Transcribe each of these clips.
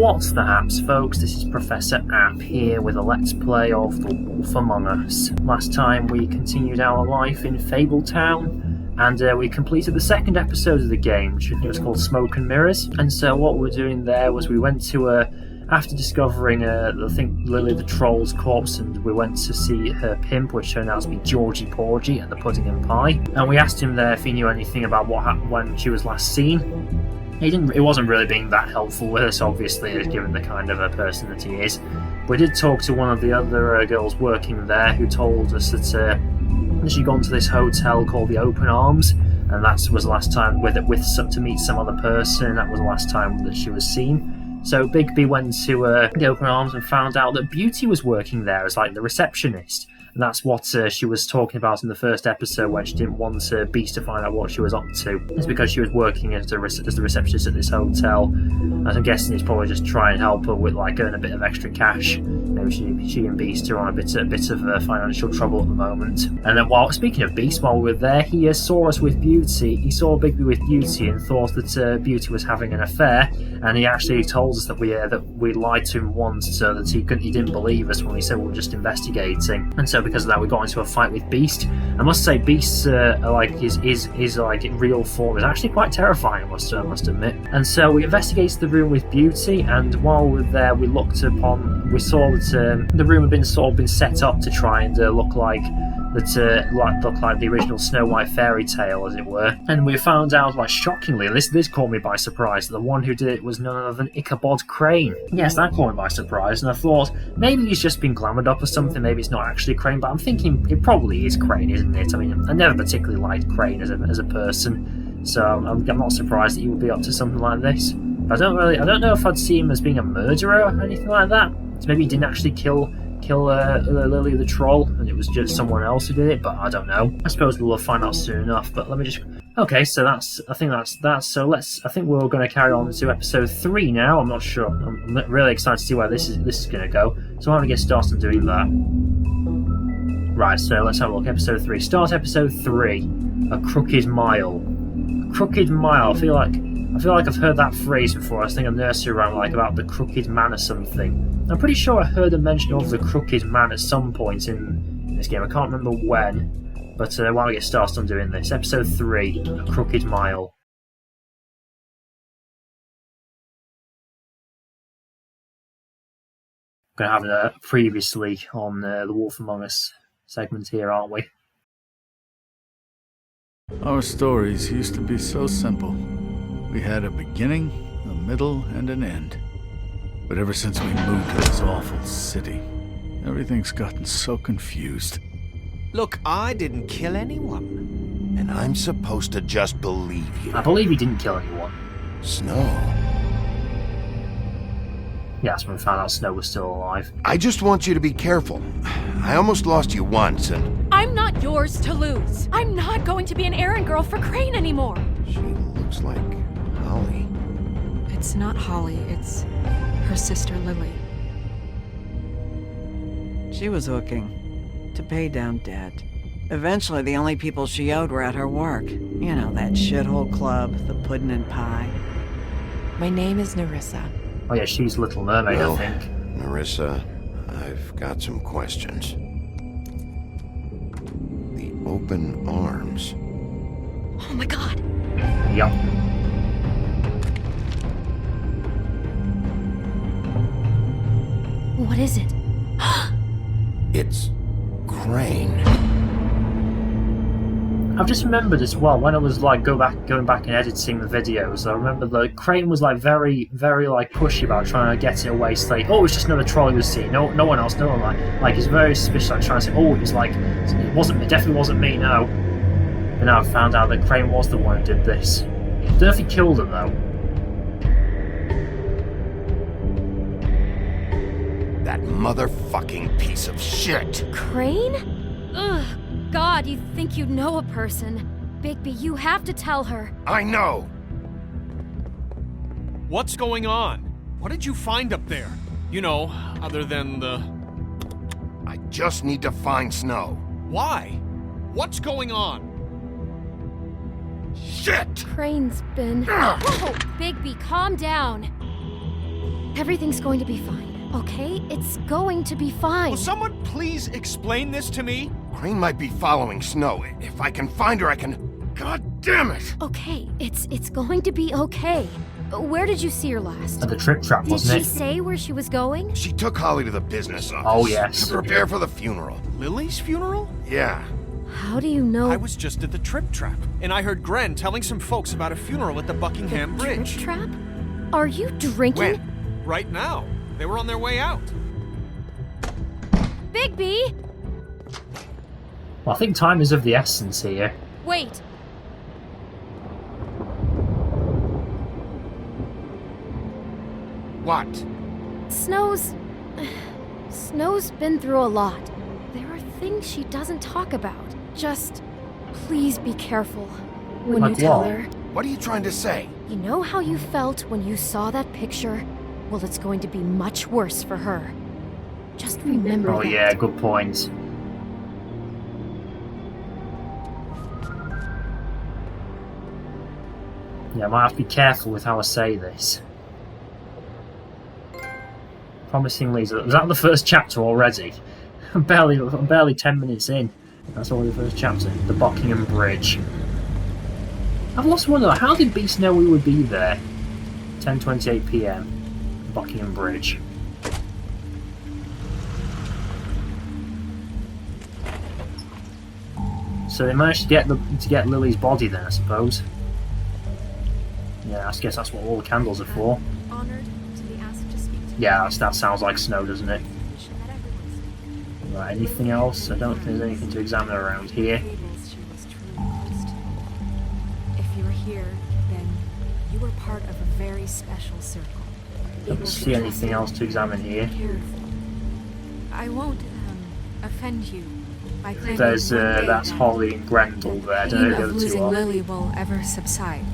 What's the haps, folks? This is Professor App here with a Let's Play of The Wolf Among Us. Last time we continued our life in Fabletown, and we completed the second episode of the game, which was called Smoke and Mirrors. And so what we were doing there was we went to after discovering, I think, Lily the Troll's corpse, and we went to see her pimp, which turned out to be Georgie Porgy at the Pudding and Pie. And we asked him there if he knew anything about what happened when she was last seen. It wasn't really being that helpful with us, obviously, given the kind of a person that he is. We did talk to one of the other girls working there, who told us that she'd gone to this hotel called the Open Arms, and that was the last time to meet some other person, and that was the last time that she was seen. So Bigby went to the Open Arms and found out that Beauty was working there as like the receptionist. And that's what she was talking about in the first episode when she didn't want Beast to find out what she was up to. It's because she was working as the receptionist at this hotel. And I'm guessing it's probably just try and help her with earn a bit of extra cash. Maybe she and Beast are on a bit of financial trouble at the moment. And then speaking of Beast, while we were there, he saw us with Beauty. He saw Bigby with Beauty and thought that Beauty was having an affair. And he actually told us that we lied to him once, so that he didn't believe us when we said we were just investigating. And so because of that, we got into a fight with Beast. I must say, Beast's his real form is actually quite terrifying, I must admit. And so we investigated the room with Beauty, and while we were there, we saw that the room had been set up to try and look like the original Snow White fairy tale, as it were. And we found out, shockingly, and this caught me by surprise, that the one who did it was none other than Ichabod Crane. Yes, that caught me by surprise, and I thought maybe he's just been glamoured up or something. Maybe it's not actually Crane, but I'm thinking it probably is Crane, isn't it? I mean, I never particularly liked Crane as a person, so I'm not surprised that he would be up to something like this. I don't know if I'd see him as being a murderer or anything like that. So maybe he didn't actually kill Lily the Troll, and it was just someone else who did it, but I don't know. I suppose we'll find out soon enough, but let me just... Okay, so I think we're going to carry on to episode 3 now. I'm not sure. I'm really excited to see where this is going to go, so I'm going to get started doing that. Right, so let's have a look. Episode 3. Start episode 3. A Crooked Mile. Crooked Mile. I feel like I've heard that phrase before. I was thinking of nursery rhyme, about the Crooked Man or something. I'm pretty sure I heard a mention of the Crooked Man at some point in this game. I can't remember when, but while I get started on doing this, episode 3, A Crooked Mile. We're going to have a previously on the Wolf Among Us segment here, aren't we? Our stories used to be so simple. We had a beginning, a middle, and an end. But ever since we moved to this awful city, everything's gotten so confused. Look, I didn't kill anyone. And I'm supposed to just believe you. I believe he didn't kill anyone. Snow? Yeah, that's when we found out Snow was still alive. I just want you to be careful. I almost lost you once, and... I'm not yours to lose. I'm not going to be an errand girl for Crane anymore. She looks like Holly. It's not Holly, it's her sister Lily. She was hooking to pay down debt. Eventually, the only people she owed were at her work. You know, that shithole club, the Pudding and Pie. My name is Nerissa. Oh yeah, she's Little Mermaid, Well, I think. Nerissa, I've got some questions. The Open Arms. Oh my god. Yup. What is it? It's Crane. I've just remembered as well, when I was going back and editing the videos, I remember that Crane was very, very pushy about trying to get it away. It's like, oh, it's just another troll you'll see. No one else, no one he's very suspicious, trying to say, oh, it definitely wasn't me, no. But now I've found out that Crane was the one who did this. I don't know if he killed her though. That motherfucking piece of shit. Crane? Ugh, God, you think you know a person. Bigby, you have to tell her. I know! What's going on? What did you find up there? Other than the... I just need to find Snow. Why? What's going on? Shit! Crane's been... Whoa! Bigby, calm down. Everything's going to be fine, okay? It's going to be fine. Will someone please explain this to me? Crane might be following Snow. If I can find her, I can... God damn it! Okay, it's going to be okay. Where did you see her last? At the trip trap, Did wasn't she it? say where she was going? She took Holly to the business office. Oh, yes. To prepare for the funeral. Lily's funeral? Yeah. How do you know? I was just at the Trip Trap, and I heard Gren telling some folks about a funeral at the Buckingham Bridge. Trip trap? Are you drinking? When? Right now. They were on their way out. Bigby! Well, I think time is of the essence here. Wait. What? Snow's been through a lot. There are things she doesn't talk about. Just please be careful when Like you tell what? her. What are you trying to say? You know how you felt when you saw that picture? Well, it's going to be much worse for her. Just remember Oh that. yeah, good point. Yeah, I might have to be careful with how I say this. Promisingly, was that the first chapter already? I'm barely 10 minutes in. That's already the first chapter. The Buckingham Bridge. I've lost one of how did Beast know we would be there? 10:28 PM. Buckingham Bridge. So they managed to get Lily's body then, I suppose. Yeah, I guess that's what all the candles are for. Honored to be asked to speak to Yeah, that sounds like Snow, doesn't it? you. Should let everyone speak. Right, anything else? I don't think there's anything to examine around here. Fables she was truly close to. If you were here, then you were part of a very special circle. Don't see anything else to examine here. Cared for. I won't offend you by claiming There's one day that's that Holly and Grendel there. I the don't know pain who of the other two losing are. Lily will ever subside.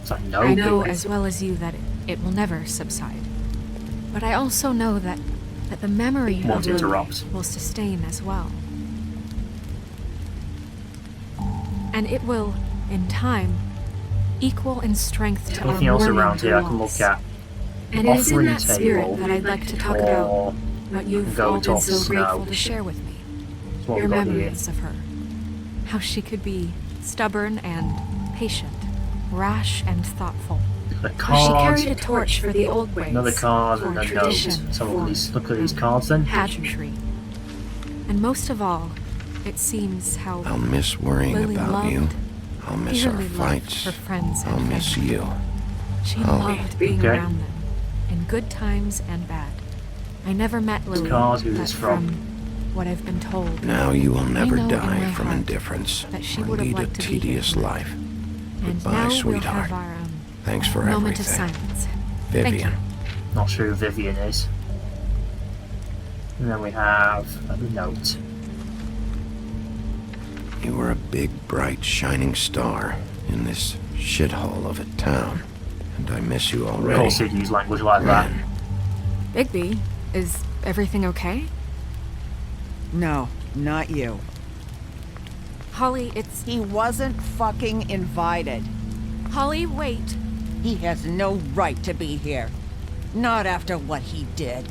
It's like no. I know big- as well as you that it will never subside. But I also know that the memory Won't of Lily interrupt. will sustain as well. And it will, in time, equal in strength to Anything our else mourning around here I can loss. look at? And it is in Offering that table spirit that I'd like to talk about or what you've go all been talk so Snow? grateful to share with me. That's what Your we've got here. memories of her. How she could be stubborn and patient, rash and thoughtful. The How she card, carried a torch for the old ways. another card, for and a note. tradition, So for look at these cards then. pageantry. And most of all, it seems how I'll miss worrying Lily about loved, you. I'll miss our dearly loved fights. her friends and I'll miss family. you. She Holly. loved being Okay. around them, in good times and bad. I never met Lily, card, who's but this from? what I've been told, Now you will never know in die my from heart indifference that she or would have lead a liked to be here tedious tonight. life. and Goodbye, now we'll sweetheart. have our Thanks for moment of everything. silence. Thank you. Vivian. Not sure who Vivian is. And then we have the note. You were a big, bright, shining star in this shithole of a town. And I miss you Of already. course he'd use language like that. Ren, Bigby, is everything okay? No, not you. Holly, it's... He wasn't fucking invited. Holly, wait. He has no right to be here. Not after what he did.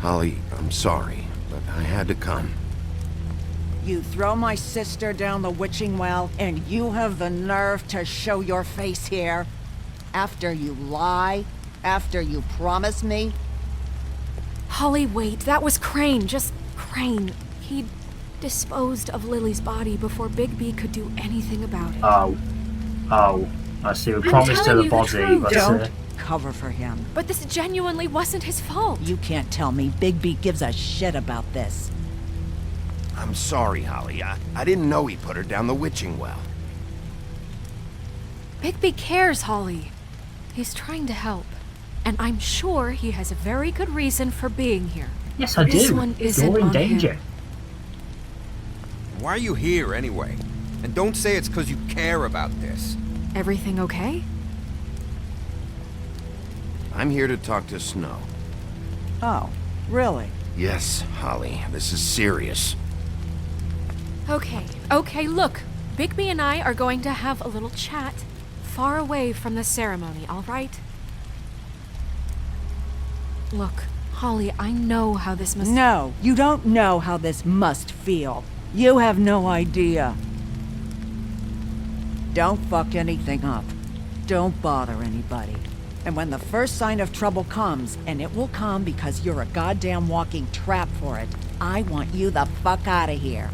Holly, I'm sorry, but I had to come. You throw my sister down the witching well, and you have the nerve to show your face here? After you lie? After you promise me? Holly, wait. That was Crane. Just Crane. He disposed of Lily's body before Bigby could do anything about it. Oh, I see. We promised her telling the you the body, truth. but Don't cover for him. But this genuinely wasn't his fault. You can't tell me Bigby gives a shit about this. I'm sorry, Holly. I didn't know he put her down the witching well. Bigby cares, Holly. He's trying to help. And I'm sure he has a very good reason for being here. yes, I This do. one isn't You're in on danger. him. Why are you here anyway? And don't say it's because you care about this. Everything okay? I'm here to talk to Snow. Oh, really? Yes, Holly, this is serious. Okay, look. Bigby and I are going to have a little chat far away from the ceremony, all right? Look, Holly, I know how this must... No, you don't know how this must feel. You have no idea. Don't fuck anything up. Don't bother anybody. And when the first sign of trouble comes, and it will come because you're a goddamn walking trap for it, I want you the fuck out of here.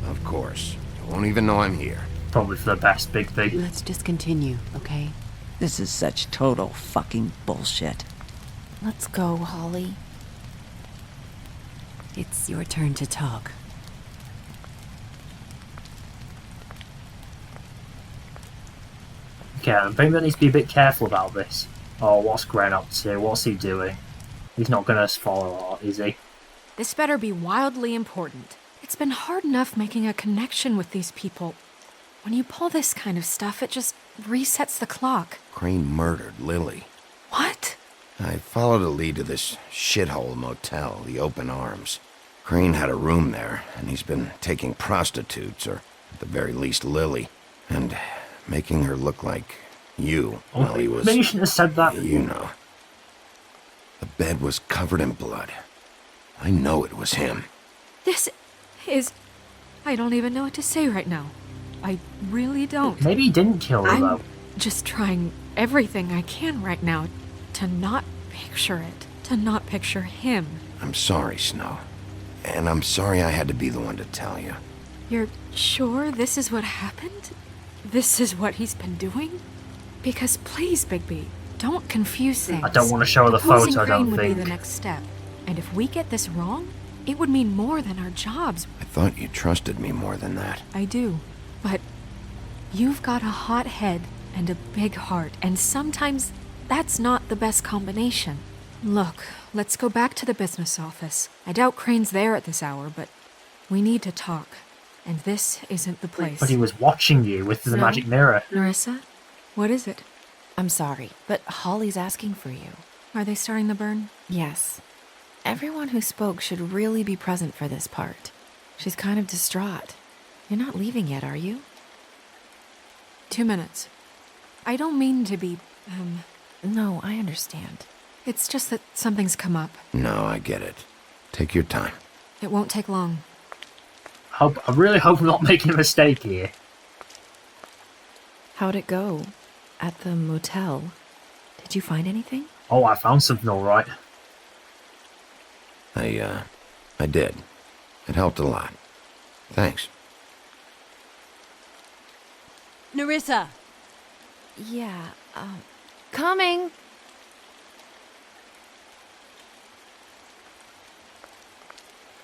Of course. You won't even know I'm here. Probably for the best, Bigby. Let's just continue, okay? This is such total fucking bullshit. Let's go, Holly. It's your turn to talk. Okay, I think we need to be a bit careful about this. Oh, what's Gren up to? What's he doing? He's not gonna follow her, is he? This better be wildly important. It's been hard enough making a connection with these people. When you pull this kind of stuff, it just resets the clock. Crane murdered Lily. What? I followed a lead to this shithole motel, the Open Arms. Crane had a room there, and he's been taking prostitutes, or at the very least Lily, and making her look like you while he was... Maybe you shouldn't have said that. You know. The bed was covered in blood. I know it was him. This is... I don't even know what to say right now. I really don't. Maybe he didn't kill her, though. I'm just trying everything I can right now to not picture it. To not picture him. I'm sorry, Snow. And I'm sorry I had to be the one to tell you. You're sure this is what happened? This is what he's been doing? Because please, Bigby, don't confuse things. I don't want to show her the Deposing photo, I don't Crane would think. be the next step. And if we get this wrong, it would mean more than our jobs. I thought you trusted me more than that. I do. But you've got a hot head and a big heart, and sometimes that's not the best combination. Look, let's go back to the business office. I doubt Crane's there at this hour, but we need to talk. And this isn't the place. But he was watching you with the magic mirror. Nerissa, what is it? I'm sorry, but Holly's asking for you. Are they starting the burn? Yes. Everyone who spoke should really be present for this part. She's kind of distraught. You're not leaving yet, are you? 2 minutes. I don't mean to be, No, I understand. It's just that something's come up. No, I get it. Take your time. It won't take long. I really hope I'm not making a mistake here. How'd it go? At the motel? Did you find anything? Oh, I found something alright. I did. It helped a lot. Thanks. Nerissa! Yeah, Coming!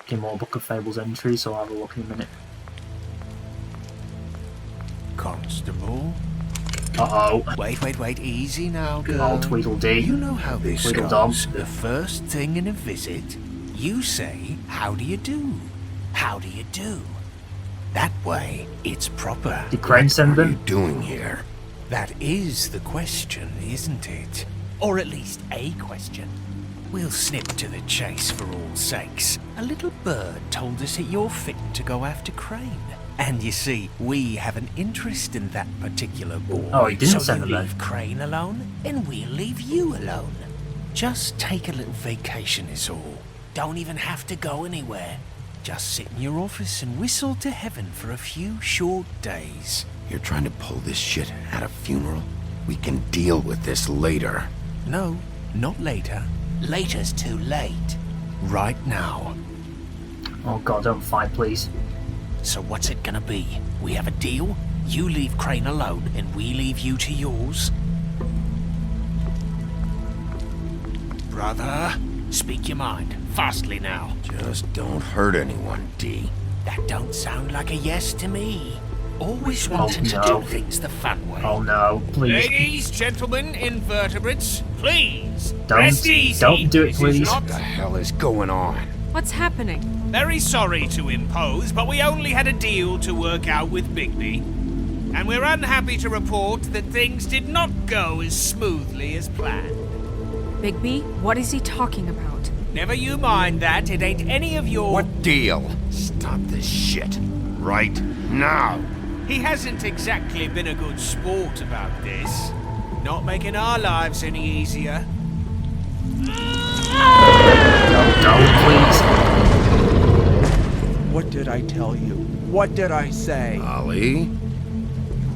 Okay, more Book of Fables entries, so I'll have a look in a minute. Constable? Uh-oh. Wait, easy now, girl. Oh, Tweedledee. You know how this Tweedledum. goes. The first thing in a visit, you say, how do you do? How do you do? That way, it's proper. Did Crane send What are you them? doing here? That is the question, isn't it? Or at least a question. We'll snip to the chase for all sakes. A little bird told us that you're fitting to go after Crane. And you see, we have an interest in that particular boy. Oh, he didn't so send you them leave Crane alone, and we'll leave you alone. Just take a little vacation is all. Don't even have to go anywhere. Just sit in your office and whistle to heaven for a few short days. You're trying to pull this shit at a funeral? We can deal with this later. No, not later. Later's too late. Right now. Oh god, don't fight, please. So what's it gonna be? We have a deal? You leave Crane alone, and we leave you to yours? Brother, speak your mind. Fastly now. Just don't hurt anyone, D. That don't sound like a yes to me. Always wanting to no. do things the fun way. Oh no, please. Ladies, gentlemen, invertebrates, please. Don't- rest easy. don't do it, This is please. not What the hell is going on? What's happening? very sorry to impose, but we only had a deal to work out with Bigby. And we're unhappy to report that things did not go as smoothly as planned. Bigby, what is he talking about? Never you mind that, it ain't any of your... What deal? Stop this shit. Right now. He hasn't exactly been a good sport about this. Not making our lives any easier. No, please. What did I tell you? What did I say? Ollie?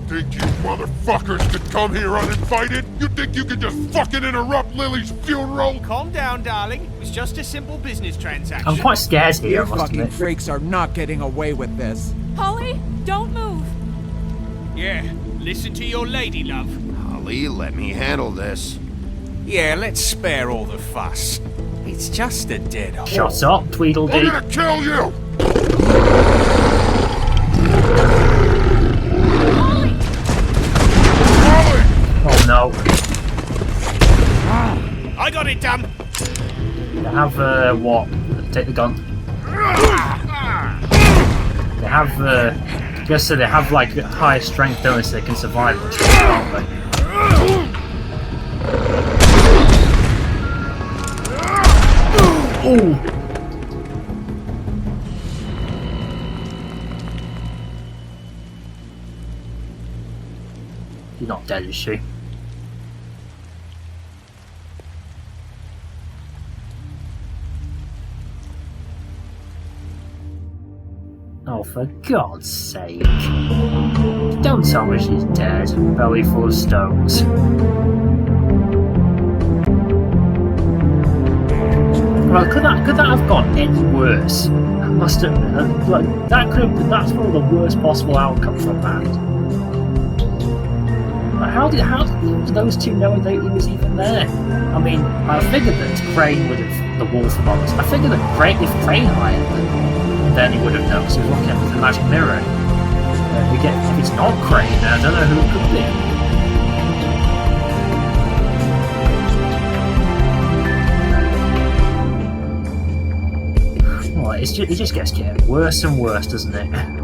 Think you motherfuckers could come here uninvited? You think you could just fucking interrupt Lily's funeral? Calm down, darling. It was just a simple business transaction. I'm quite scared here, You I must fucking admit. freaks are not getting away with this. Holly, don't move. Yeah, listen to your lady, love. Ollie, let me handle this. Yeah, let's spare all the fuss. It's just a dead horse. Shut up, I'm Tweedledee. gonna kill you! Oh no. I got it done. They have, what? Take the gun. They have, I guess they have, like, higher strength, don't they, so they can survive it, can't they? Ooh! She's not dead, is she? Oh, for God's sake. Don't tell me she's dead, belly full of stones. Well, could that have gone any worse? I must admit, like, that's probably the worst possible outcome from that. Like, how did those two know that he was even there? I mean, I figured that Crane would have, the wolf monster, I figured that if Crane hired them, then he would have known, because he was looking at the magic mirror. If it's not Crane, I don't know who it could be. Well, it just gets getting worse and worse, doesn't it?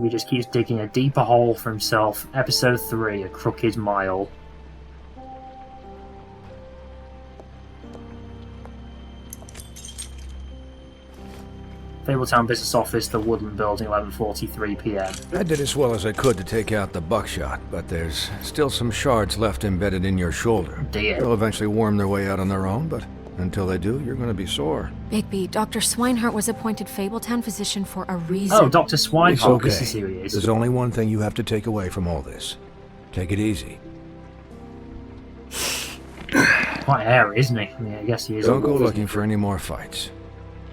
He just keeps digging a deeper hole for himself. Episode 3, A Crooked Mile. Fabletown Business Office, the Woodland Building, 11:43 p.m. I did as well as I could to take out the buckshot, but there's still some shards left embedded in your shoulder. Dear. They'll eventually worm their way out on their own, but until they do, you're going to be sore. Bigby, Dr. Swinehart was appointed Fabletown physician for a reason. Oh, Dr. Swinehart, It's okay. this is who he is. There's only one thing you have to take away from all this. Take it easy. Quite hairy, isn't he? I mean, I guess he is. Don't go looking for any more fights.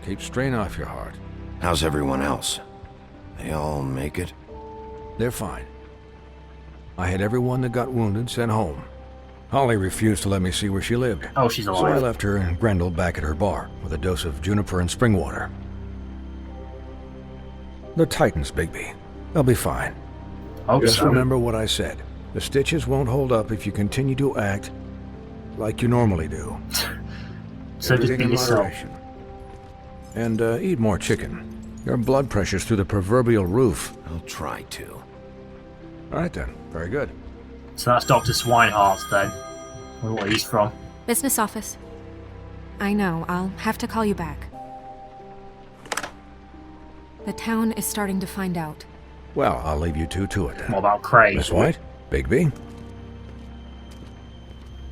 Keep strain off your heart. How's everyone else? They all make it? They're fine. I had everyone that got wounded sent home. Holly refused to let me see where she lived. Oh, she's So I alive. left her and Grendel back at her bar with a dose of juniper and spring water. They're Titans, Bigby. They'll be fine. Hope Just so. remember what I said. The stitches won't hold up if you continue to act like you normally do. So just Everything be in yourself. moderation. And eat more chicken. Your blood pressure's through the proverbial roof. I'll try to. All right then. Very good. So that's Dr. Swinehart then. I wonder where he's from. Business office. I know, I'll have to call you back. The town is starting to find out. Well, I'll leave you two to it then. What about Crane? Miss White? Bigby?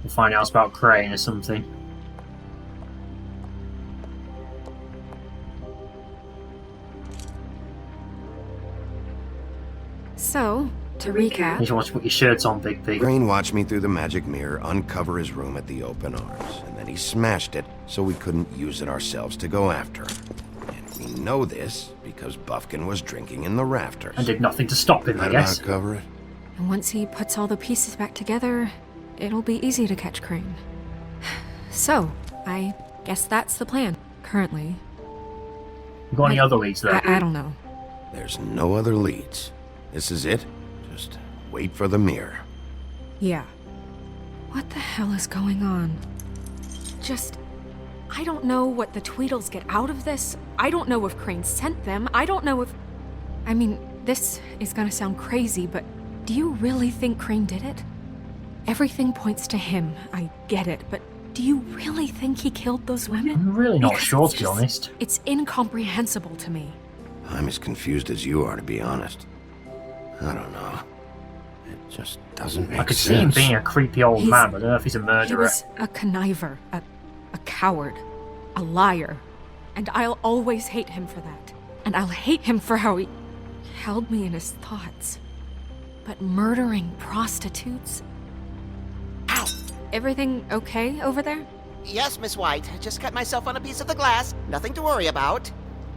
We'll find out about Crane or something. So, to You recap, just want to put your shirts on, Bigby. Crane watched me through the magic mirror uncover his room at the open arms, and then he smashed it so we couldn't use it ourselves to go after him. And we know this because Buffkin was drinking in the rafters. And did nothing to stop him, I That guess. about cover it? and once he puts all the pieces back together, it'll be easy to catch Crane. So, I guess that's the plan, currently. You got any other leads there? I don't know. There's no other leads. This is it. Just wait for the mirror. Yeah. What the hell is going on? I don't know what the Tweedles get out of this. I don't know if Crane sent them. I don't know if... I mean, this is gonna sound crazy, but do you really think Crane did it? Everything points to him. I get it, but do you really think he killed those women? I'm really not Because sure, it's to be honest. It's incomprehensible to me. I'm as confused as you are, to be honest. I don't know. It just doesn't make I could sense. see him being a creepy old man, but I don't know if he's a He murderer. was a conniver, a coward, a liar. And I'll always hate him for that. And I'll hate him for how he held me in his thoughts. But murdering prostitutes? Ow! Everything okay over there? Yes, Miss White. Just cut myself on a piece of the glass. Nothing to worry about.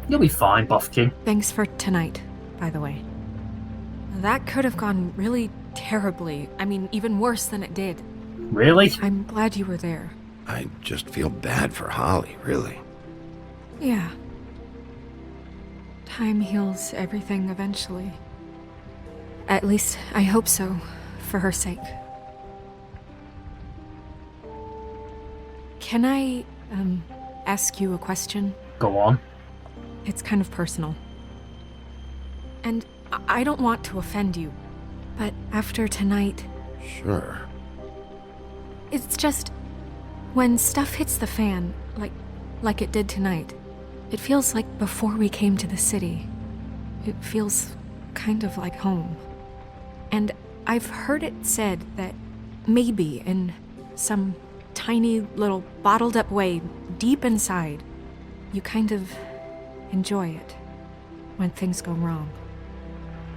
You'll be fine, Buffkin. Thanks for tonight, by the way. That could have gone really terribly. I mean, even worse than it did. Really? I'm glad you were there. I just feel bad for Holly, really. Yeah. Time heals everything eventually. At least, I hope so, for her sake. Can I, ask you a question? Go on. It's kind of personal. And I don't want to offend you, but after tonight... Sure. It's just... when stuff hits the fan, like it did tonight, it feels like before we came to the city. It feels kind of like home. And I've heard it said that maybe in some tiny little bottled up way deep inside, you kind of enjoy it when things go wrong.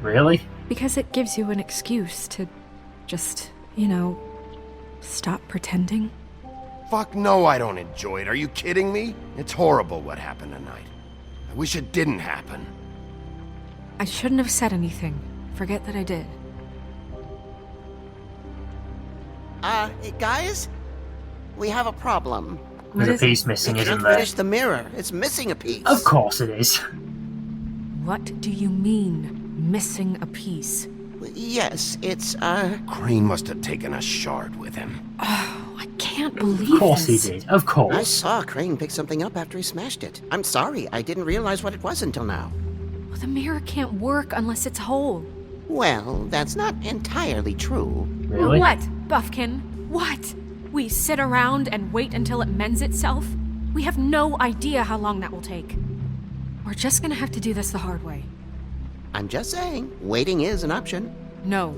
Really? Because it gives you an excuse to just, stop pretending. Fuck no, I don't enjoy it. Are you kidding me? It's horrible what happened tonight. I wish it didn't happen. I shouldn't have said anything. Forget that I did. Guys? We have a problem. There's a piece missing, We isn't can't there? finish the mirror. It's missing a piece. Of course it is. What do you mean, missing a piece? Yes, it's, Crane must have taken a shard with him. Oh, I can't believe Of course this. he did. Of course. I saw Crane pick something up after he smashed it. I'm sorry, I didn't realize what it was until now. Well, the mirror can't work unless it's whole. Well, that's not entirely true. Really? What, Buffkin? What? We sit around and wait until it mends itself? We have no idea how long that will take. We're just gonna have to do this the hard way. I'm just saying, waiting is an option. No.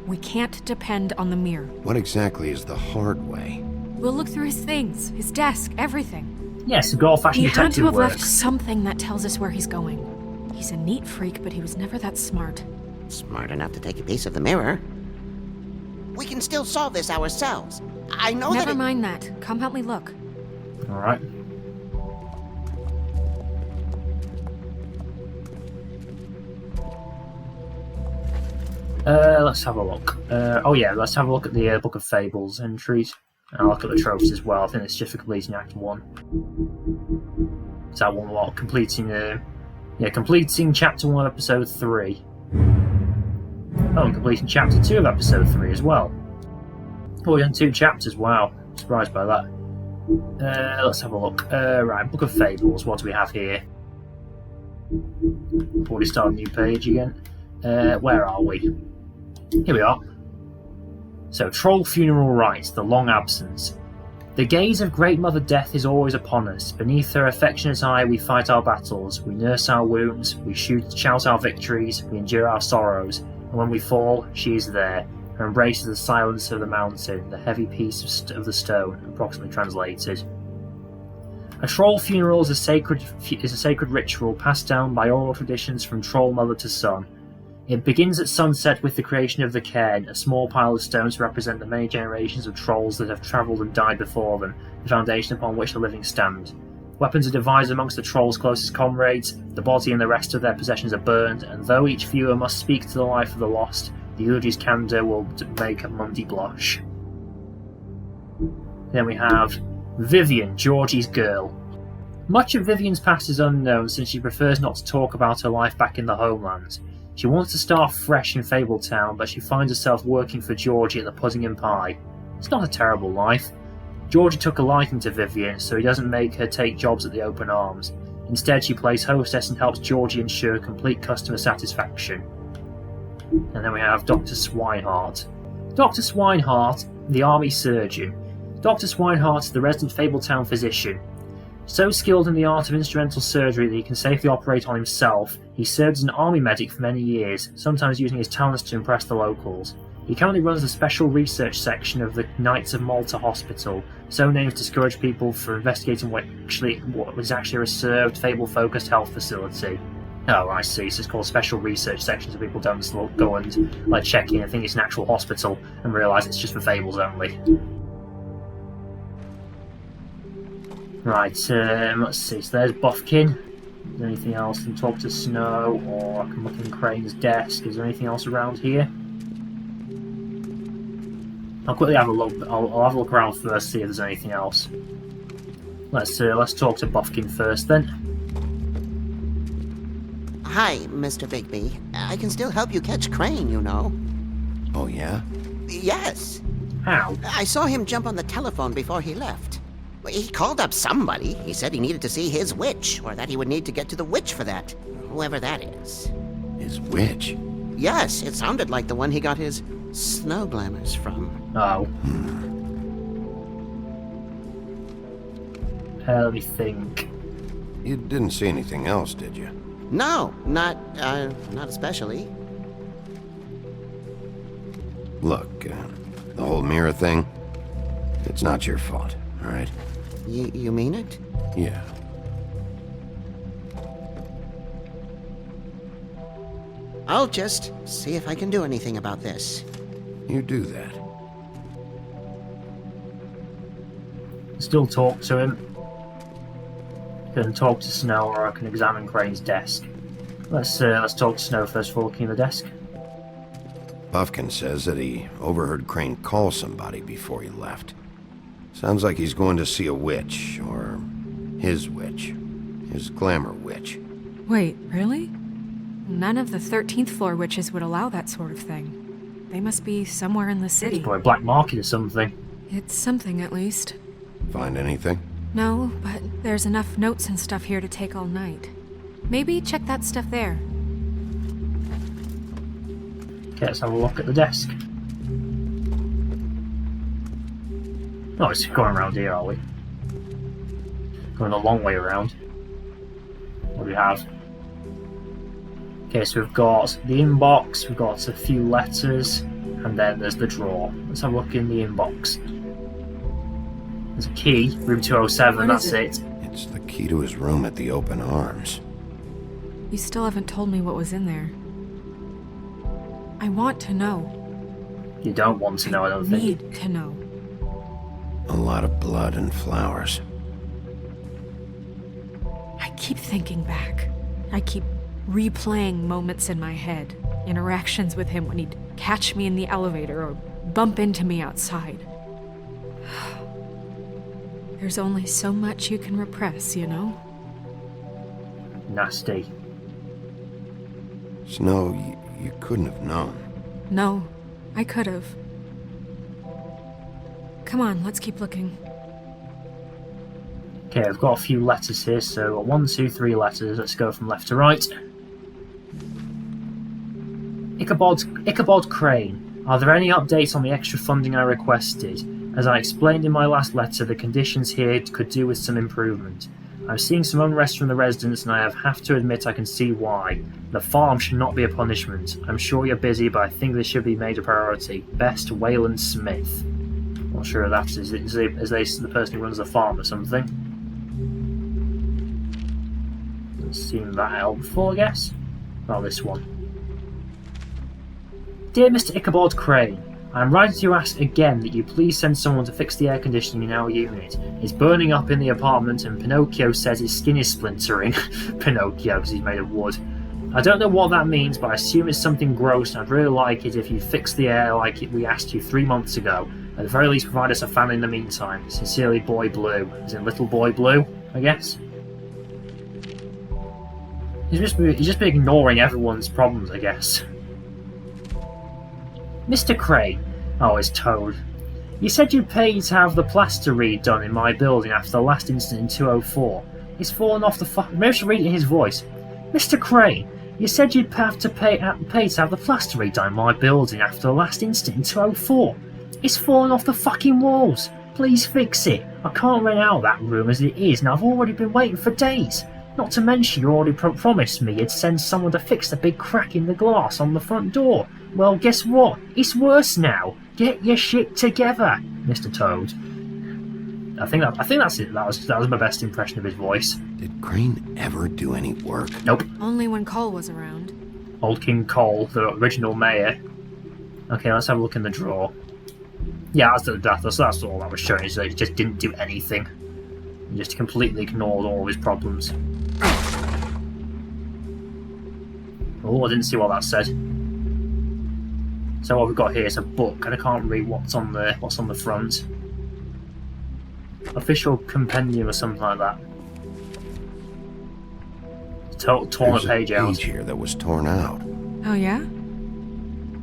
We can't depend on the mirror. What exactly is the hard way? We'll look through his things, his desk, everything. Yes, good old-fashioned He had to detective have work. left something that tells us where he's going. He's a neat freak, but he was never that smart. Smart enough to take a piece of the mirror. We can still solve this ourselves. I know Never that it- mind that. Come help me look. Alright. Let's have a look. Let's have a look at the Book of Fables entries. And I'll look at the trophies as well. I think it's just for completing Act 1. Is that one what? Completing Chapter 1 of Episode 3. Oh, and completing Chapter 2 of Episode 3 as well. Oh, we've done 2 chapters, wow. Surprised by that. Let's have a look. Right, Book of Fables, what do we have here? Before we start a new page again. Where are we? Here we are. So, Troll Funeral Rites, the long absence. The gaze of Great Mother Death is always upon us. Beneath her affectionate eye we fight our battles, we nurse our wounds, we shout our victories, we endure our sorrows, and when we fall, she is there. Her embrace is the silence of the mountain, the heavy piece of the stone, approximately translated. A troll funeral is a sacred ritual passed down by oral traditions from troll mother to son. It begins at sunset with the creation of the cairn, a small pile of stones to represent the many generations of trolls that have travelled and died before them, the foundation upon which the living stand. Weapons are divided amongst the trolls' closest comrades, the body and the rest of their possessions are burned, and though each viewer must speak to the life of the lost, the eulogy's candour will make a Mundy blush. Then we have Vivian, Georgie's girl. Much of Vivian's past is unknown since she prefers not to talk about her life back in the homeland. She wants to start fresh in Fabletown, but she finds herself working for Georgie at the Pudding and Pie. It's not a terrible life. Georgie took a liking to Vivian, so he doesn't make her take jobs at the Open Arms. Instead, she plays hostess and helps Georgie ensure complete customer satisfaction. And then we have Dr. Swinehart. Dr. Swinehart, the army surgeon. Dr. Swinehart is the resident Fabletown physician. So skilled in the art of instrumental surgery that he can safely operate on himself, he served as an army medic for many years, sometimes using his talents to impress the locals. He currently runs the special research section of the Knights of Malta Hospital, so named to discourage people from investigating what was actually a reserved, fable-focused health facility. Oh, I see. So it's called special research section, so people don't just go and check in and think it's an actual hospital and realise it's just for fables only. Right, let's see. So there's Buffkin. Is there anything else? I can talk to Snow, or I can look in Crane's desk. Is there anything else around here? I'll quickly have a look. I'll have a look around first, see if there's anything else. Let's talk to Buffkin first, then. Hi, Mr. Bigby. I can still help you catch Crane, you know. Oh, yeah? Yes. How? I saw him jump on the telephone before he left. He called up somebody. He said he needed to see his witch, or that he would need to get to the witch for that. Whoever that is. His witch? Yes, it sounded like the one he got his snow glamours from. Oh. Let me think. You didn't see anything else, did you? No, not especially. Look, the whole mirror thing, it's not your fault, all right? You mean it? Yeah. I'll just see if I can do anything about this. You do that. Still talk to him. I can talk to Snow, or I can examine Crane's desk. Let's talk to Snow first before looking at the desk. Buffkin says that he overheard Crane call somebody before he left. Sounds like he's going to see a witch, or his witch. His glamour witch. Wait, really? None of the 13th floor witches would allow that sort of thing. They must be somewhere in the city. Or a black market or something. It's something, at least. Find anything? No, but there's enough notes and stuff here to take all night. Maybe check that stuff there. Okay, let's have a look at the desk. Oh, it's going around here, are we? Going a long way around. What do we have? Okay, so we've got the inbox, we've got a few letters, and then there's the drawer. Let's have a look in the inbox. There's a key, room 207, that's it. It's the key to his room at the Open Arms. You still haven't told me what was in there. I want to know. You don't want to know, I don't think. Need to know. A lot of blood and flowers. I keep thinking back. I keep replaying moments in my head. Interactions with him when he'd catch me in the elevator or bump into me outside. There's only so much you can repress, you know? Nasty. Snow, you couldn't have known. No, I could have. Come on, let's keep looking. Okay, I've got a few letters here, so 1, 2, 3 letters. Let's go from left to right. Ichabod Crane. Are there any updates on the extra funding I requested? As I explained in my last letter, the conditions here could do with some improvement. I'm seeing some unrest from the residents, and I have to admit I can see why. The farm should not be a punishment. I'm sure you're busy, but I think this should be made a priority. Best, Wayland Smith. Not sure if that is the person who runs the farm or something. Doesn't seem that helpful, I guess. Well, this one. Dear Mr. Ichabod Crane, I am writing to ask again that you please send someone to fix the air conditioning in our unit. It's burning up in the apartment and Pinocchio says his skin is splintering. Pinocchio, because he's made of wood. I don't know what that means, but I assume it's something gross, and I'd really like it if you fix the air like we asked you 3 months ago. At the very least, provide us a fan in the meantime. Sincerely, Boy Blue. As in Little Boy Blue, I guess. He's just been ignoring everyone's problems, I guess. Mr. Crane. Oh, it's Toad. You said you'd pay to have the plaster redone in my building after the last incident in 204. It's fallen off the Maybe I should read it in his voice. Mr. Crane, you said you'd have to pay to have the plaster redone in my building after the last incident in 204. It's fallen off the fucking walls. Please fix it. I can't rent out that room as it is, and I've already been waiting for days. Not to mention you already promised me you'd send someone to fix the big crack in the glass on the front door. Well, guess what? It's worse now. Get your shit together, Mr. Toad. I think that's it. That was my best impression of his voice. Did Crane ever do any work? Nope. Only when Cole was around. Old King Cole, the original mayor. Okay, let's have a look in the drawer. Yeah, that's all I was showing, is that he just didn't do anything. He just completely ignored all of his problems. Oh, I didn't see what that said. So what we've got here is a book, and I can't read what's on the front. Official compendium or something like that. Torn a page out. There's a page here that was torn out. Oh yeah?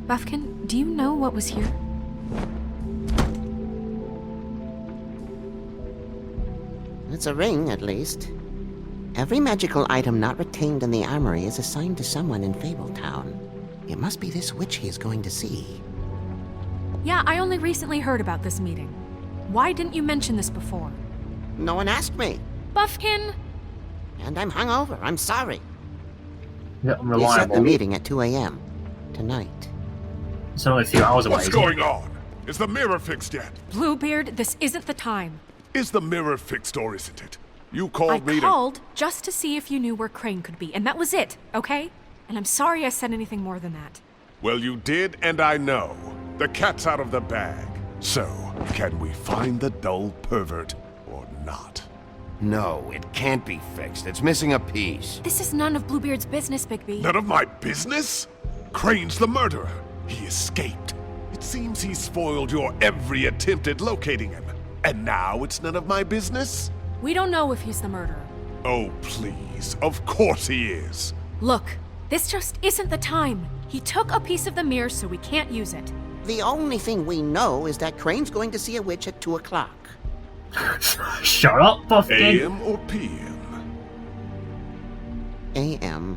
Buffkin, do you know what was here? It's a ring, at least. Every magical item not retained in the armory is assigned to someone in Fabletown. It must be this witch he is going to see. Yeah, I only recently heard about this meeting. Why didn't you mention this before? No one asked me. Buffkin! And I'm hungover. I'm sorry. Yeah, We set the meeting at 2 a.m. tonight. It's only a few hours away. What's going on? Is the mirror fixed yet? Bluebeard, this isn't the time. Is the mirror fixed or isn't it? You I called me called just to see if you knew where Crane could be, and that was it, okay? And I'm sorry I said anything more than that. Well, you did, and I know. The cat's out of the bag. So, can we find the dull pervert or not? No, it can't be fixed. It's missing a piece. This is none of Bluebeard's business, Bigby. None of my business? Crane's the murderer. He escaped. It seems he spoiled your every attempt at locating him. And now it's none of my business? We don't know if he's the murderer. Oh, please. Of course he is. Look, this just isn't the time. He took a piece of the mirror, so we can't use it. The only thing we know is that Crane's going to see a witch at 2 o'clock. Shut up, Buffkin. AM or PM? AM.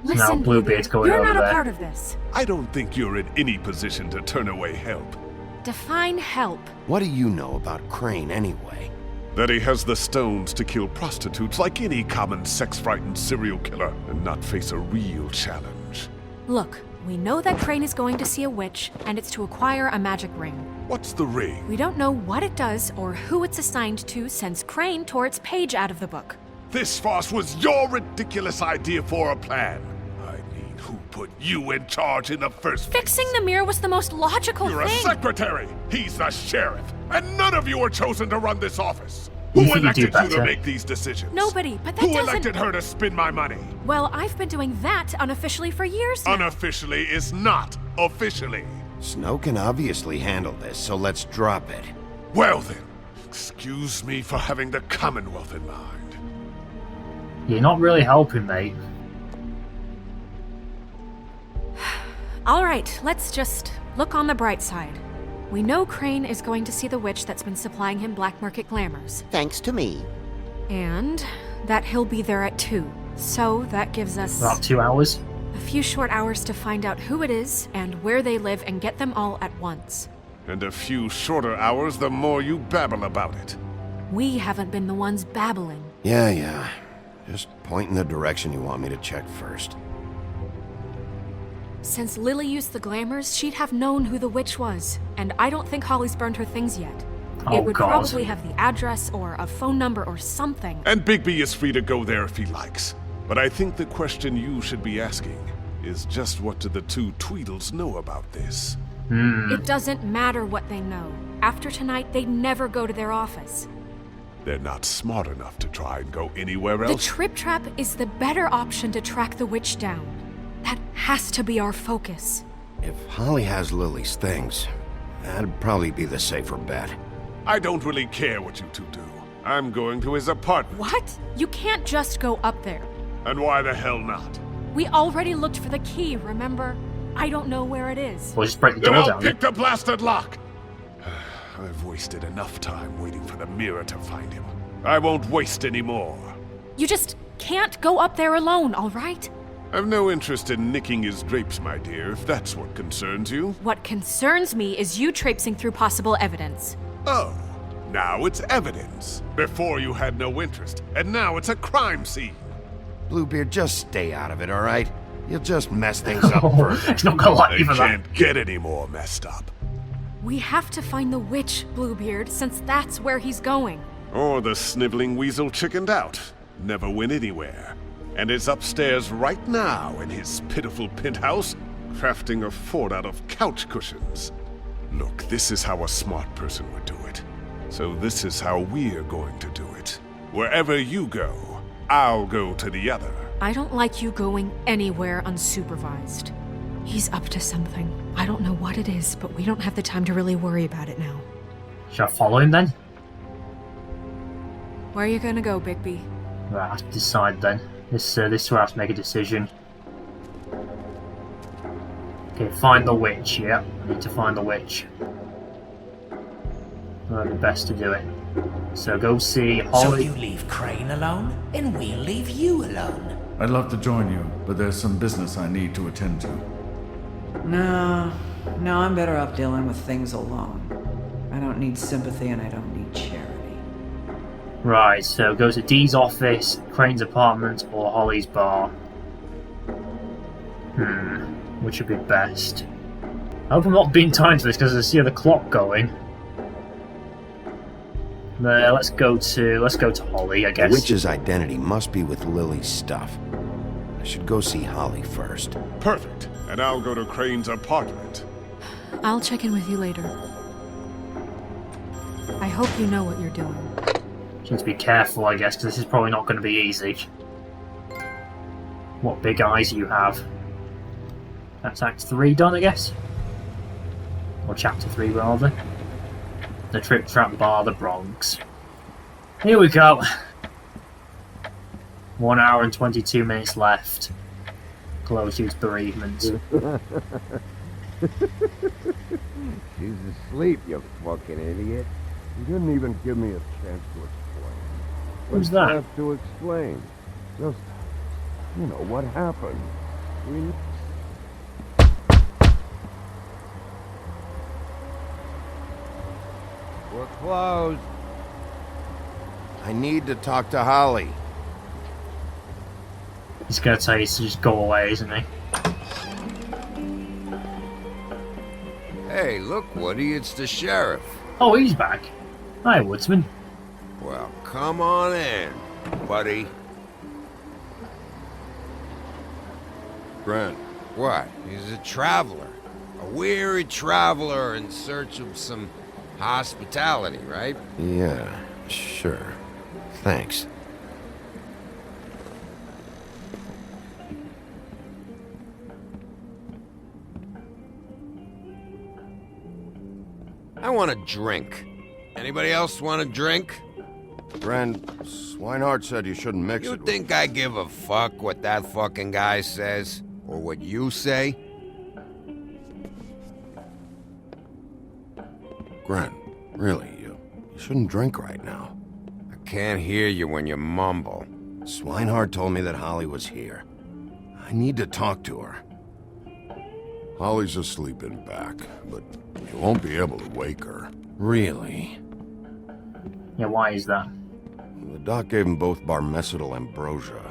Now Listen, Bluebeard's going you're over not a there. part of this. I don't think you're in any position to turn away help. Define help. What do you know about Crane anyway? That he has the stones to kill prostitutes like any common sex-frightened serial killer and not face a real challenge. Look, we know that Crane is going to see a witch, and it's to acquire a magic ring. What's the ring? We don't know what it does or who it's assigned to since Crane tore its page out of the book. This farce was your ridiculous idea for a plan. I mean, who put you in charge in the first place? Fixing the mirror was the most logical You're thing. a secretary. He's the sheriff. And none of you were chosen to run this office. You Who think you do elected you to better. make these decisions? Nobody, but that Who doesn't... elected her to spend my money? Well, I've been doing that unofficially for years now. Unofficially is not officially. Snow can obviously handle this, so let's drop it. Well then, excuse me for having the Commonwealth in mind. You're not really helping, mate. All right, let's just look on the bright side. We know Crane is going to see the witch that's been supplying him black market glamours. Thanks to me. And that he'll be there at 2. So that gives us About 2 hours. a few short hours to find out who it is and where they live and get them all at once. And a few shorter hours, the more you babble about it. We haven't been the ones babbling. Yeah. Just point in the direction you want me to check first. Since Lily used the glamours, she'd have known who the witch was. And I don't think Holly's burned her things yet. Oh, It would God. probably have the address or a phone number or something. And Bigby is free to go there if he likes. But I think the question you should be asking is just what do the two Tweedles know about this? It doesn't matter what they know. After tonight, they'd never go to their office. They're not smart enough to try and go anywhere The else. trip trap is the better option to track the witch down. That has to be our focus. If Holly has Lily's things, that'd probably be the safer bet. I don't really care what you two do. I'm going to his apartment. What? You can't just go up there. And why the hell not? We already looked for the key, remember? I don't know where it is. We'll just break the Then door I'll down. pick the blasted lock! I've wasted enough time waiting for the mirror to find him. I won't waste any more. You just can't go up there alone, all right? I've no interest in nicking his drapes, my dear, if that's what concerns you. What concerns me is you traipsing through possible evidence. Oh, Now it's evidence. Before you had no interest, and now it's a crime scene. Bluebeard, just stay out of it, all right? You'll just mess things up further. It's not gonna like you They for that. can't get any more messed up. We have to find the witch, Bluebeard, since that's where he's going. Or the sniveling weasel chickened out. Never went anywhere. And is upstairs right now in his pitiful penthouse, crafting a fort out of couch cushions. Look, this is how a smart person would do it. So this is how we're going to do it. Wherever you go, I'll go to the other. I don't like you going anywhere unsupervised. He's up to something. I don't know what it is, but we don't have the time to really worry about it now. Shall I follow him then? Where are you gonna go, Bigby? Right, I have to decide then. This is where I have to make a decision. Okay, find the witch, yeah. I need to find the witch. That'd be best to do it. So go see So Holly. you leave Crane alone, and we'll leave you alone. I'd love to join you, but there's some business I need to attend to. No, I'm better off dealing with things alone. I don't need sympathy and I don't need charity. Right, so go to Dee's office, Crane's apartment, or Holly's bar. Which would be best? I hope I'm not being timed for this because I see the clock going. Let's go to Holly, I The guess. witch's identity must be with Lily's stuff. I should go see Holly first. Perfect. And I'll go to Crane's apartment. I'll check in with you later. I hope you know what you're doing. Just need to be careful, I guess, because this is probably not going to be easy. What big eyes you have. That's Act 3 done, I guess? Or Chapter 3, rather. The Trip Trap Bar, the Bronx. Here we go. 1 hour and 22 minutes left. Close due to bereavement. She's asleep, you fucking idiot. You didn't even give me a chance to explain. Who's that? Have to explain. Just, you know, what happened. We're closed. I need to talk to Holly. He's going to tell you to just go away, isn't he? Hey, look, Woody, it's the sheriff. Oh, he's back. Hi, Woodsman. Well, come on in, buddy. Grant. What? He's a traveler. A weary traveler in search of some hospitality, right? Yeah, sure. Thanks. I want a drink. Anybody else want a drink? Brand, Swinehart said you shouldn't mix You it. think I give a fuck what that fucking guy says? Or what you say? Grant, really, you shouldn't drink right now. I can't hear you when you mumble. Swinehart told me that Holly was here. I need to talk to her. Holly's asleep in back, but you won't be able to wake her. Really? Yeah, why is that? The doc gave them both barmecidal ambrosia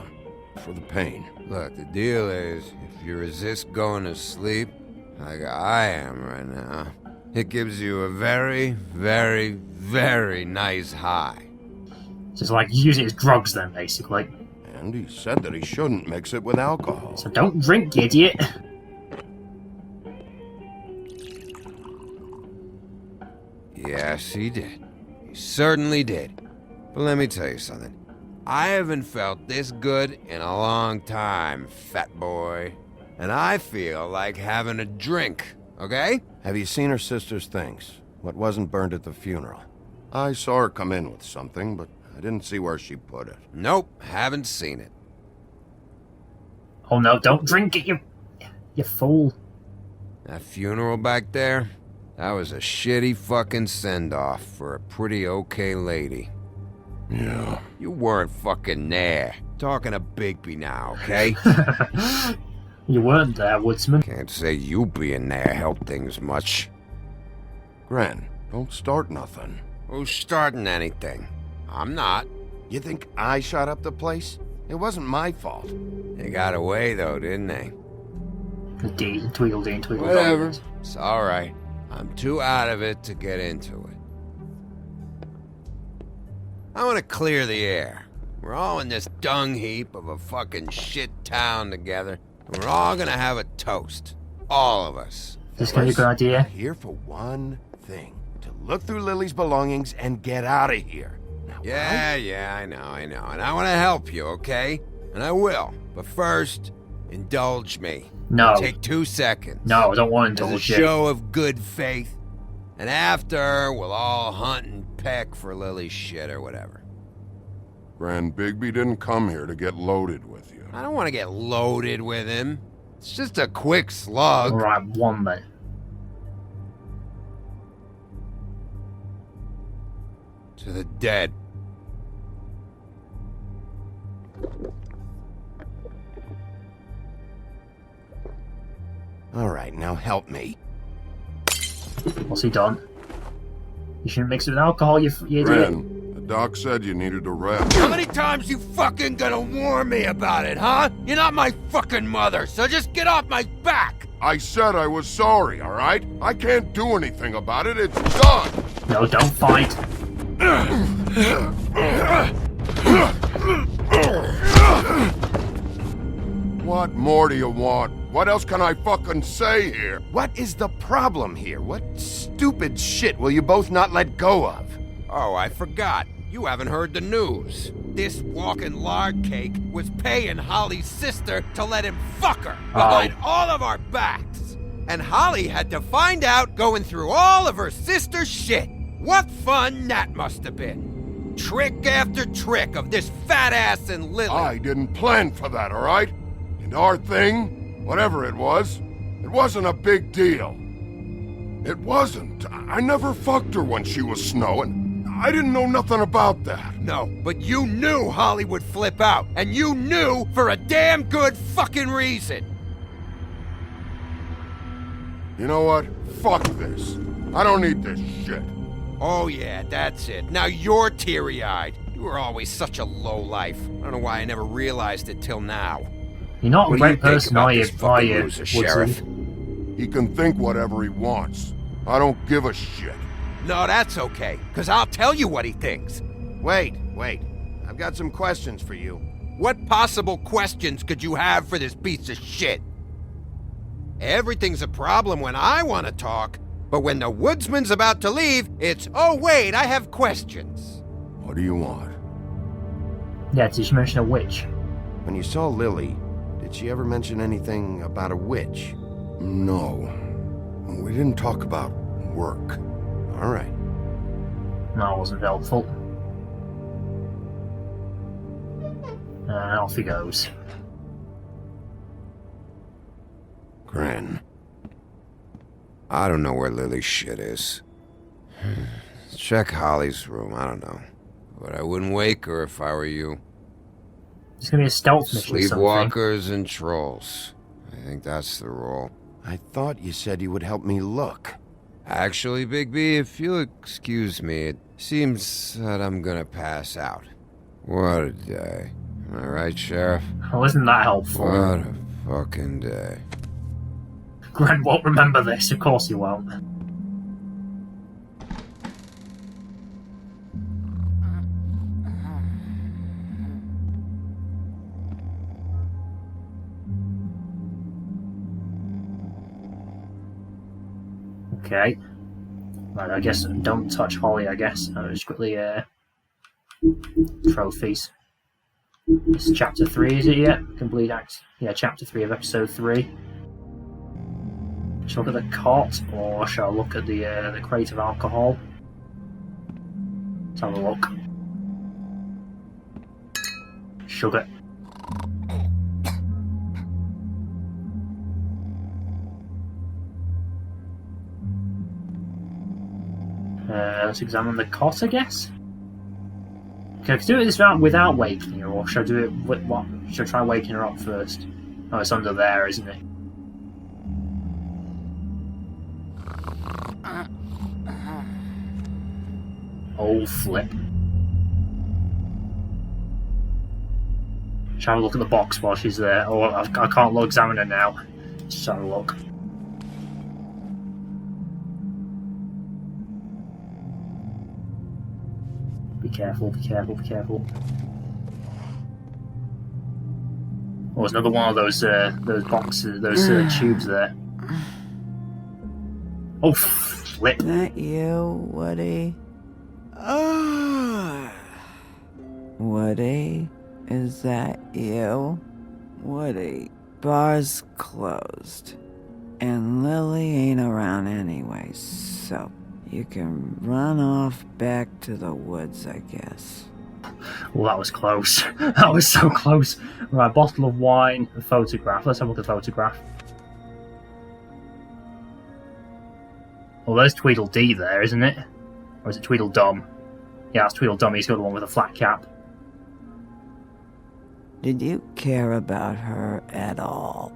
for the pain. Look, the deal is, if you resist going to sleep, like I am right now, it gives you a very, very, very nice high. Just like use it as drugs then, basically. And he said that he shouldn't mix it with alcohol. So don't drink, you idiot. Yes, he did. He certainly did. But let me tell you something. I haven't felt this good in a long time, fat boy. And I feel like having a drink, okay? Have you seen her sister's things? What wasn't burned at the funeral? I saw her come in with something, but I didn't see where she put it. Nope, haven't seen it. Oh no, don't drink it, you fool. That funeral back there, that was a shitty fucking send-off for a pretty okay lady. Yeah. You weren't fucking there. Talking to Bigby now, okay? You weren't there, Woodsman. Can't say you being there helped things much. Gran, don't start nothing. Who's starting anything? I'm not. You think I shot up the place? It wasn't my fault. They got away, though, didn't they? Tweedledee and Tweedledee. Whatever. It's all right. I'm too out of it to get into it. I want to clear the air. We're all in this dung heap of a fucking shit town together, and we're all gonna have a toast. All of us. This gonna be a good idea. Here for one thing. To look through Lily's belongings and get out of here. Now, Yeah, I know. And I want to help you, okay? And I will. But first, indulge me. No. Take 2 seconds. No, I don't want to A indulge you. show of good faith. And after, we'll all hunt and peck for Lily's shit or whatever. Grand Bigby didn't come here to get loaded with you. I don't want to get loaded with him. It's just a quick slug. Alright, one then. To the dead. All right, now help me. What's he done? You shouldn't mix it with alcohol, you idiot. Ren, the doc said you needed a rest. How many times you fucking gonna warn me about it, huh? You're not my fucking mother, so just get off my back! I said I was sorry, all right? I can't do anything about it. It's done. No, don't fight. What more do you want? What else can I fucking say here? What is the problem here? What stupid shit will you both not let go of? Oh, I forgot. You haven't heard the news. This walking lard cake was paying Holly's sister to let him fuck her behind all of our backs. And Holly had to find out going through all of her sister's shit. What fun that must have been. Trick after trick of this fat ass and Lily. I didn't plan for that, all right? And our thing, whatever it wasn't a big deal. It wasn't. I never fucked her when she was snowing. I didn't know nothing about that. No, but you knew Holly would flip out, and you knew for a damn good fucking reason. You know what? Fuck this. I don't need this shit. Oh yeah, that's it. Now you're teary-eyed. You were always such a lowlife. I don't know why I never realized it till now. You're not a What do great you think person, about are you? this fucking loser, Sheriff? He can think whatever he wants. I don't give a shit. No, that's okay, because I'll tell you what he thinks. Wait. I've got some questions for you. What possible questions could you have for this piece of shit? Everything's a problem when I want to talk, but when the woodsman's about to leave, it's, oh wait, I have questions. What do you want? Yeah, did you mention a witch? When you saw Lily, did she ever mention anything about a witch? No. We didn't talk about work. All right. No, it wasn't helpful. Off he goes. Gran. I don't know where Lily's shit is. Check Holly's room, I don't know. But I wouldn't wake her if I were you. It's gonna be a stealth mission or something. Sleepwalkers and trolls. I think that's the rule. I thought you said you would help me look. Actually, Bigby, if you'll excuse me, it seems that I'm gonna pass out. What a day. Am I right, Sheriff? Oh, isn't that helpful? What a fucking day. Gren won't remember this, of course he won't. Okay. Right, I guess don't touch Holly, I guess. I'll just quickly, trophies. This is chapter 3, is it yet? Complete act. Yeah, chapter 3 of episode 3. Shall I look at the cot, or shall I look at the crate of alcohol? Let's have a look. Sugar. Let's examine the cot, I guess. Okay, I can do it this round without waking her, or should I do it with what? Should I try waking her up first? Oh, it's under there, isn't it? Oh, flip. Shall we look at the box while she's there? Oh, I can't examine her now. Just have a look. Be careful, be careful, be careful. Oh, there's another one of those boxes, those tubes there. Oh, flip. Is that you, Woody? Woody? Is that you? Woody, bar's closed. And Lily ain't around anyway, so you can run off back to the woods, I guess. Well, that was close. That was so close. Right, bottle of wine, a photograph. Let's have a look at the photograph. Well, there's Tweedledee there, isn't it? Or is it Tweedledum? Yeah, that's Tweedledum. He's got the one with a flat cap. Did you care about her at all?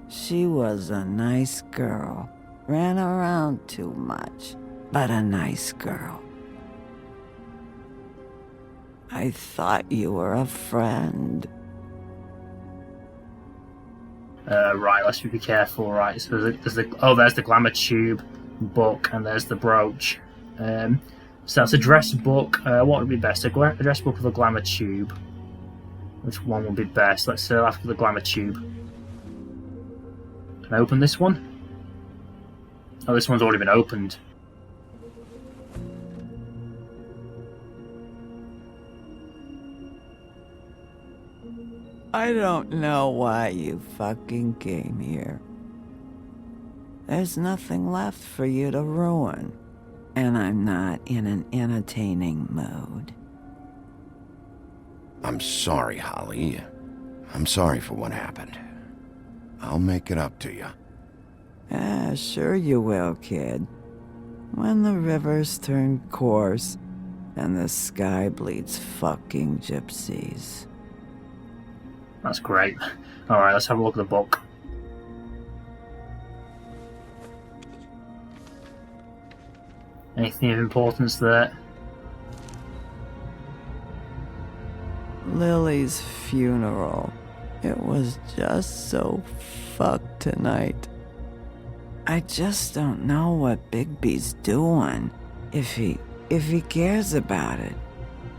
She was a nice girl. Ran around too much, but a nice girl. I thought you were a friend. Right, let's be careful. Right, so there's the glamour tube book, and there's the brooch. So that's a dress book. What would be best? A dress book or the glamour tube? Which one would be best? Let's say after the glamour tube. Can I open this one? Oh, this one's already been opened. I don't know why you fucking came here. There's nothing left for you to ruin, and I'm not in an entertaining mood. I'm sorry, Holly. I'm sorry for what happened. I'll make it up to you. Sure you will, kid. When the rivers turn coarse and the sky bleeds fucking gypsies. That's great. Alright, let's have a look at the book. Anything of importance there? Lily's funeral. It was just so fucked tonight. I just don't know what Bigby's doing. If he cares about it.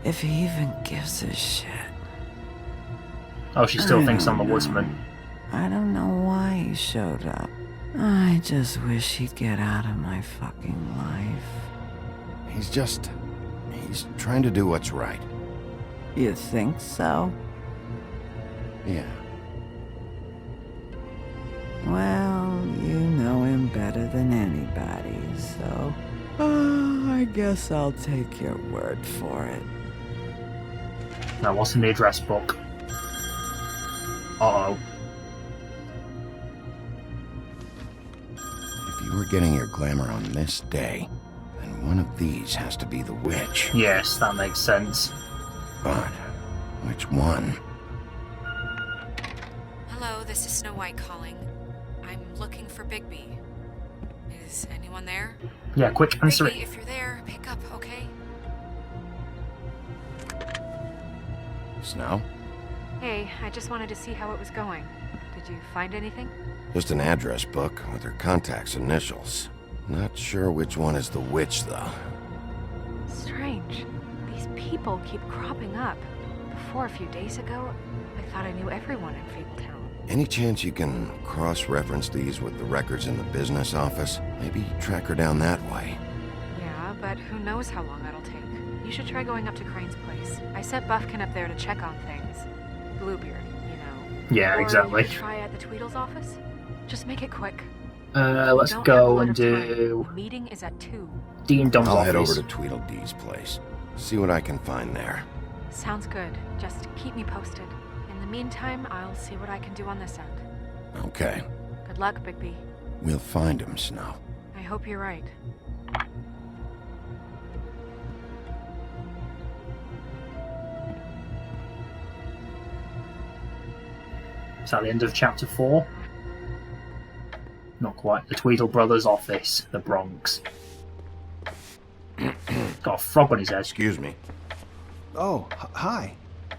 If he even gives a shit. Oh, she still thinks I'm the woodsman. I don't know why he showed up. I just wish he'd get out of my fucking life. He's trying to do what's right. You think so? Yeah. Well, you know him better than anybody, so... I guess I'll take your word for it. Now, what's in the address book? Uh-oh. If you were getting your glamour on this day, then one of these has to be the witch. Yes, that makes sense. But which one? Hello, this is Snow White calling. I'm looking for Bigby. Is anyone there? Yeah, quick, answer Bigby, it. if you're there, pick up, okay? Snow? Hey, I just wanted to see how it was going. Did you find anything? Just an address book with her contact's initials. Not sure which one is the witch, though. Strange. These people keep cropping up. Before a few days ago, I thought I knew everyone in Fabletown. Any chance you can cross-reference these with the records in the business office? Maybe track her down that way. Yeah, but who knows how long that'll take. You should try going up to Crane's place. I sent Buffkin up there to check on things. Bluebeard, you know. Yeah, exactly. Or you could try at the Tweedles office. Just make it quick. Let's go and do... The meeting is at 2. Dean Dumb's I'll office. head over to Tweedledee's place. See what I can find there. Sounds good. Just keep me posted. In the meantime, I'll see what I can do on this end. Okay. Good luck, Bigby. We'll find him, Snow. I hope you're right. Is that the end of chapter 4? Not quite. The Tweedle brothers' office, the Bronx. Got a frog on his head. Excuse me. Oh, hi.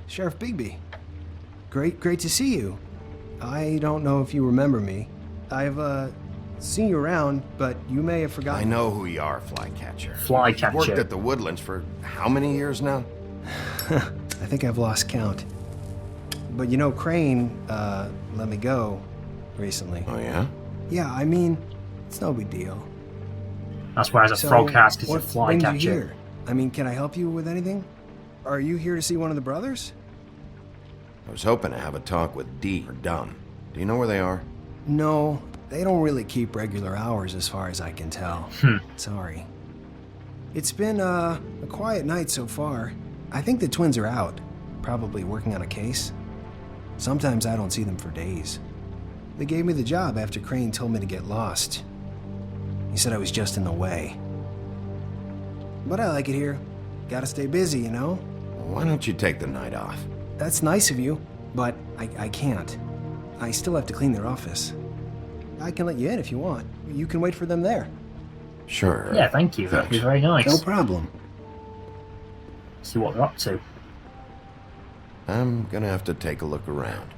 Sheriff Bigby. Great to see you. I don't know if you remember me. I've, seen you around, but you may have forgotten. I know who you are, Flycatcher. Flycatcher. You've worked at the Woodlands for how many years now? I think I've lost count. But you know, Crane, let me go recently. Oh, yeah? Yeah, I mean, it's no big deal. That's why it's a frog cast, because it's a what brings you flycatcher. here? I mean, can I help you with anything? Are you here to see one of the brothers? I was hoping to have a talk with Dee or Dum. Do you know where they are? No, they don't really keep regular hours as far as I can tell. Sorry. It's been, a quiet night so far. I think the twins are out, probably working on a case. Sometimes I don't see them for days. They gave me the job after Crane told me to get lost. He said I was just in the way. But I like it here. Gotta stay busy, you know? Why don't you take the night off? That's nice of you, but I can't. I still have to clean their office. I can let you in if you want. You can wait for them there. Sure. Yeah, thank you. That'd be very nice. No problem. See what they're up to. I'm gonna have to take a look around.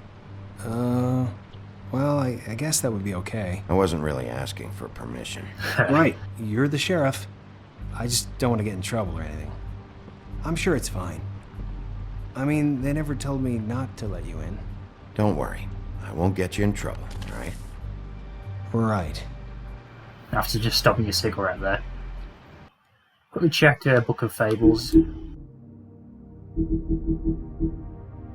Well, I guess that would be okay. I wasn't really asking for permission. Right, you're the sheriff. I just don't want to get in trouble or anything. I'm sure it's fine. I mean, they never told me not to let you in. Don't worry. I won't get you in trouble, all right? Right. After just stopping your cigarette there. Quickly check Book of Fables.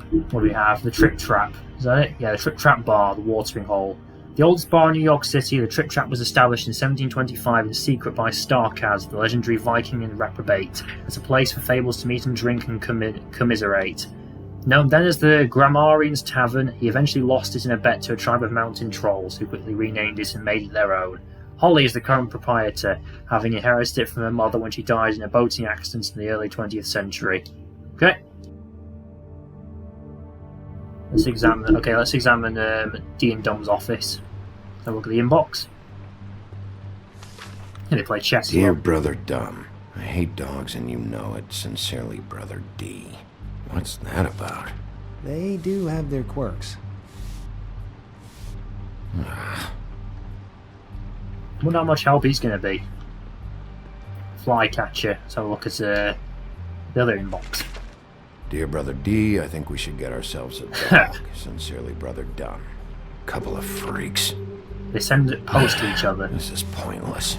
What do we have? The Trip Trap. Is that it? Yeah, the Trip Trap Bar, the watering hole. The oldest bar in New York City, the Trip Trap was established in 1725 in secret by Starkaz, the legendary Viking and reprobate, as a place for Fables to meet and drink and commiserate. Known then as the Grammarian's Tavern, he eventually lost it in a bet to a tribe of mountain trolls, who quickly renamed it and made it their own. Holly is the current proprietor, having inherited it from her mother when she died in a boating accident in the early 20th century. Okay. Let's examine Dee and Dum's office. Have a look at the inbox. And they play chess Dear here. Brother Dum, I hate dogs and you know it. Sincerely, Brother D. What's that about? They do have their quirks. Wonder how much help he's going to be. Flycatcher. Let's have a look at the other inbox. Dear Brother D, I think we should get ourselves a dog. Sincerely, Brother Dum. Couple of freaks. They send it post to each other. This is pointless.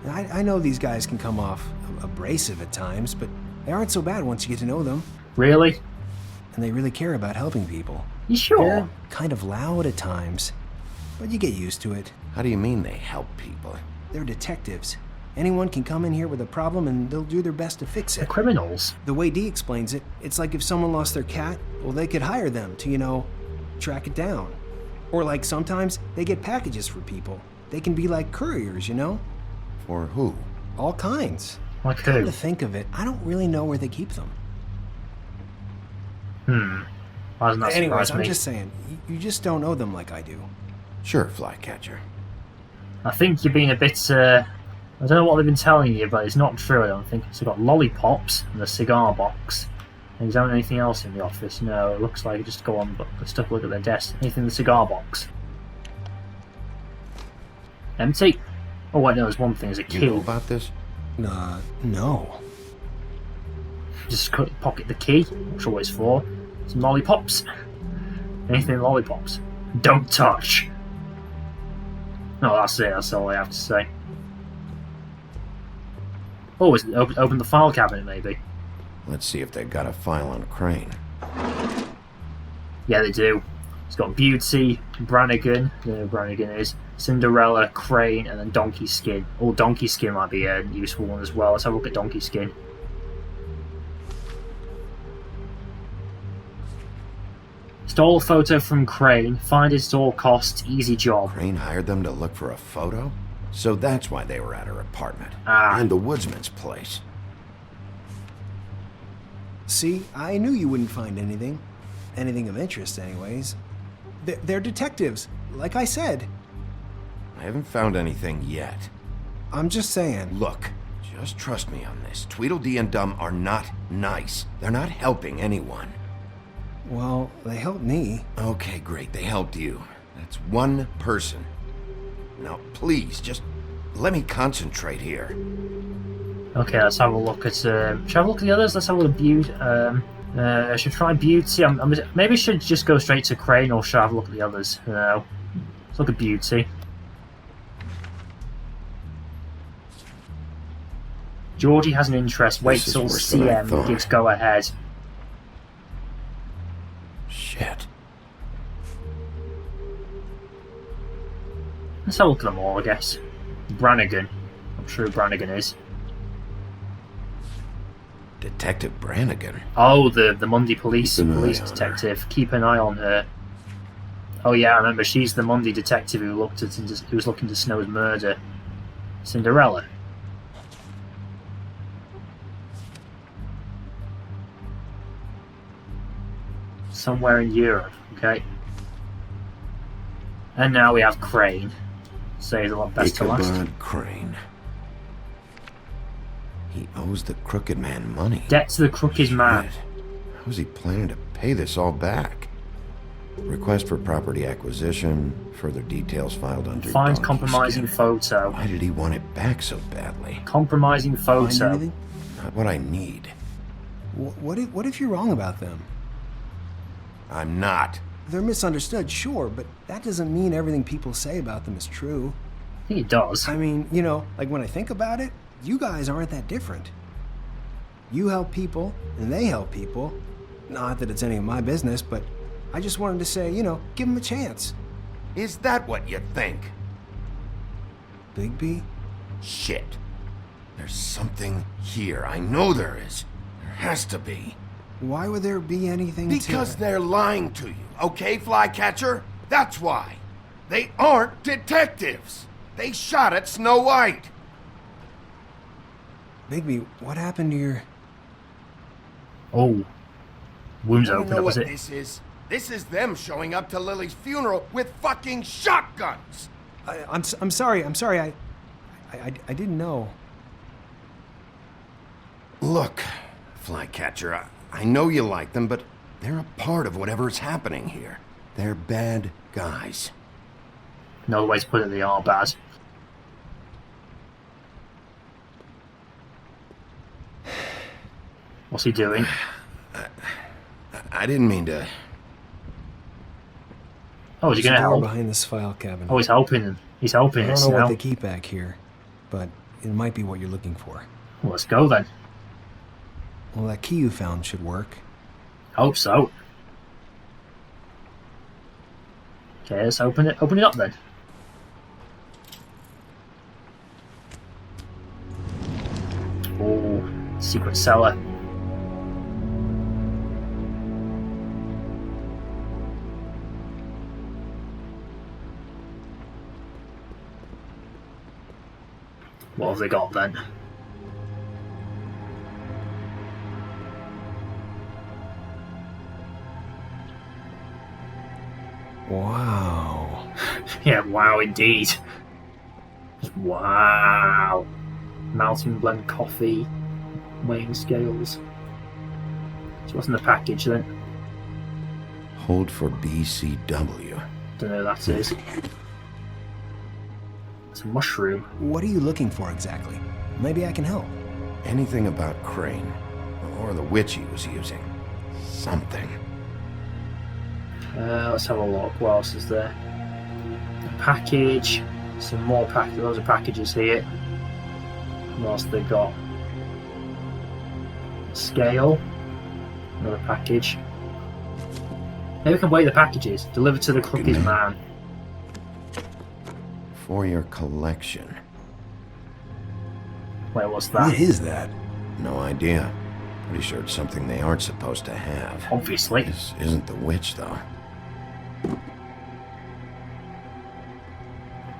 I know these guys can come off abrasive at times, but they aren't so bad once you get to know them. Really? And they really care about helping people. You sure? They're kind of loud at times, but you get used to it. How do you mean they help people? They're detectives. Anyone can come in here with a problem and they'll do their best to fix it. They're criminals. The way Dee explains it, it's like if someone lost their cat, well, they could hire them to, you know, track it down. Or like sometimes they get packages for people. They can be like couriers, you know? For who? All kinds. Like who? Come to think of it, I don't really know where they keep them. Why doesn't that Anyways, surprise I'm me? just saying, you just don't know them like I do. Sure, Flycatcher. I think you're being a bit, I don't know what they've been telling you, but it's not true, I don't think. So we've got lollipops and a cigar box. Is there anything else in the office? No, it looks like just go on, but let's take a look at their desk. Anything in the cigar box? Empty. Oh wait, no, there's one thing, there's a key. You know about this? No. Just pocket the key, not sure what it's for. Some lollipops. Anything lollipops? Don't touch. No, that's it, that's all I have to say. Oh, is it open the file cabinet maybe? Let's see if they've got a file on Crane. Yeah, they do. It's got Beauty, Brannigan, I don't know who Brannigan is, Cinderella, Crane, and then Donkey Skin. Oh, Donkey Skin might be a useful one as well. Let's have a look at Donkey Skin. Stole a photo from Crane. Find it at all costs. Easy job. Crane hired them to look for a photo? So that's why they were at her apartment. Ah. And the woodsman's place. See, I knew you wouldn't find anything. Anything of interest, anyways. They're detectives, like I said. I haven't found anything yet. I'm just saying. Look, Just trust me on this. Tweedledee and Dum are not nice. They're not helping anyone. Well, they helped me. Okay, great. They helped you. That's one person. Now, please, just let me concentrate here. Okay, let's have a look at. Should I have a look at the others? Let's have a look at Beauty. I should try Beauty. Maybe I should just go straight to Crane, or should I have a look at the others? No. Let's look at Beauty. Geordie has an interest. Wait till CM gives go ahead. Shit. Let's have a look at them all, I guess. Brannigan. I'm sure who Brannigan is. Detective Brannigan? Oh, the Monday police detective. Keep an eye on her. Oh yeah, I remember. She's the Monday detective who was looking into Snow's murder. Cinderella. Somewhere in Europe, okay. And now we have Crane. Saves a lot best to last. Ichabod Crane. He owes the Crooked Man money. Debt to the Crooked Man. How is he planning to pay this all back? Request for property acquisition. Further details filed under. Find compromising photo. Why did he want it back so badly? Compromising photo. Not what I need. What if you're wrong about them? I'm not. They're misunderstood, sure, but that doesn't mean everything people say about them is true. I think it does. I mean, you know, like when I think about it, you guys aren't that different. You help people, and they help people. Not that it's any of my business, but I just wanted to say, you know, give them a chance. Is that what you think? Bigby? Shit. There's something here. I know there is. There has to be. Why would there be anything Because they're lying to you, okay, Flycatcher? That's why. They aren't detectives. They shot at Snow White. Bigby, what happened to your... Oh. Wounds You open, know was what it? this is? This is them showing up to Lily's funeral with fucking shotguns. I'm sorry. I didn't know. Look, Flycatcher, I know you like them, but they're a part of whatever's happening here. They're bad guys. No way to put it, they are bad. What's he doing? I didn't mean to... Oh, is he going to help? Behind this file cabinet. Oh, he's helping him. He's helping us I don't know now. what they keep back here, but it might be what you're looking for. Well, let's go then. Well, that key you found should work. Hope so. Okay, let's open it. Open it up then. Oh, secret cellar. What have they got then? Wow. Yeah, wow indeed. Just wow. Mountain blend coffee, weighing scales. So what's in the package then? Hold for BCW. Don't know who that is. It's a mushroom. What are you looking for exactly? Maybe I can help. Anything about Crane, or the witch he was using. Something. Let's have a look. What else is there? A package. Some more packages. Loads of packages here. What else have they got? Scale. Another package. Maybe we can weigh the packages. Delivered to the Crooked Man. For your collection. Wait, what's that? What is that? No idea. Pretty sure it's something they aren't supposed to have. Obviously. This isn't the witch, though.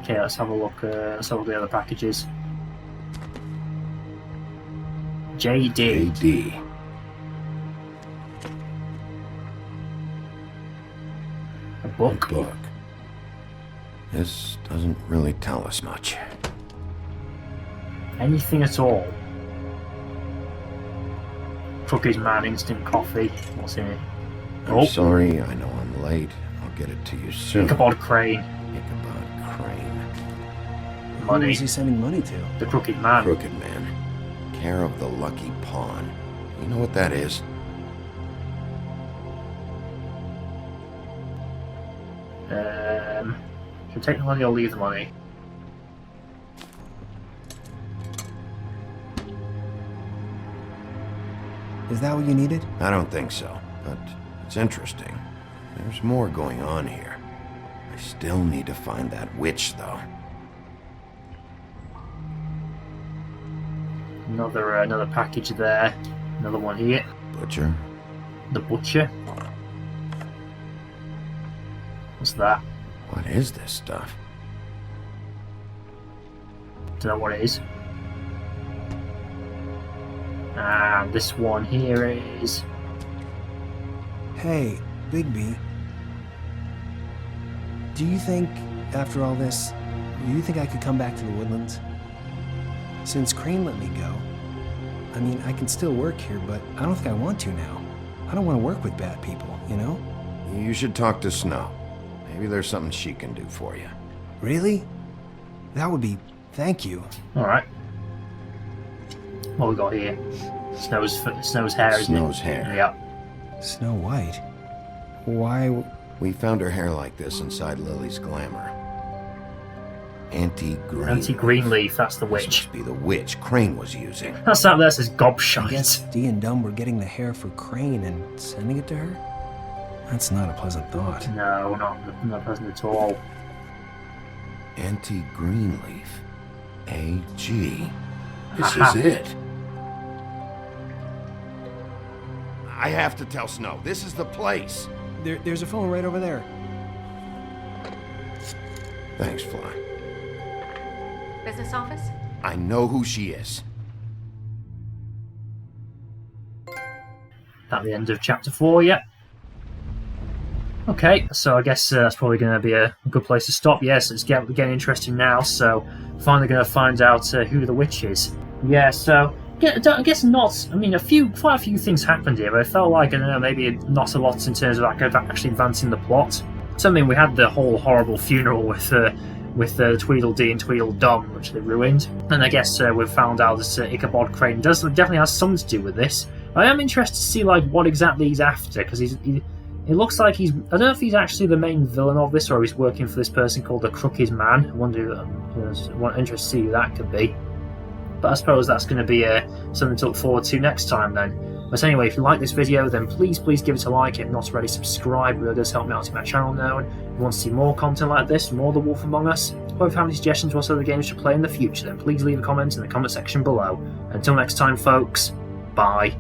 Okay, let's have a look. Let's have a look at the other packages. JD. JD. A book. A book. This doesn't really tell us much. Anything at all. Crooked Man instant coffee. What's in it? I'm sorry, I know I'm late. I'll get it to you soon. Ichabod Crane. Ichabod Crane. Money. Who is he sending money to? The Crooked Man. Crooked Man. Care of the Lucky Pawn. You know what that is? Should I take the money or leave the money? Is that what you needed? I don't think so, but it's interesting. There's more going on here. I still need to find that witch, though. Another package there. Another one here. Butcher? The Butcher. What's that? What is this stuff? Don't know what it is. And this one here is... Hey, Bigby. Do you think, after all this, do you think I could come back to the Woodlands? Since Crane let me go, I mean, I can still work here, but I don't think I want to now. I don't want to work with bad people, you know? You should talk to Snow. Maybe there's something she can do for you. Really? That would be... Thank you. Alright. What we got here? Snow's hair, isn't it? Snow's hair. Yeah. Snow White? Why... We found her hair like this inside Lily's glamour. Auntie Greenleaf. Auntie Greenleaf, that's the witch. This must be the witch Crane was using. That's out there says I gobshite. guess Dee and Dumb were getting the hair for Crane and sending it to her? That's not a pleasant thought. No, not pleasant at all. Auntie Greenleaf. A.G. This is it. I have to tell Snow. This is the place. There's a phone right over there. Thanks, Fly. Business office? I know who she is. At the end of chapter 4, yeah. Okay, so I guess that's probably going to be a good place to stop. Yes, it's getting interesting now, so finally going to find out who the witch is. Yeah, so I guess not. I mean, quite a few things happened here, but it felt like, I don't know, maybe not a lot in terms of actually advancing the plot. So I mean, we had the whole horrible funeral with Tweedledee and Tweedledum, which they ruined, and I guess we've found out that Ichabod Crane definitely has something to do with this. I am interested to see what exactly he's after, because it looks like I don't know if he's actually the main villain of this, or he's working for this person called the Crooked Man. I wonder, I'm interested to see who that could be. But I suppose that's going to be something to look forward to next time then. But anyway, if you like this video, then please give it a like. If not already, subscribe. It really does help me out to my channel now. And if you want to see more content like this, more The Wolf Among Us, or if you have any suggestions for what other games to play in the future, then please leave a comment in the comment section below. Until next time, folks, bye.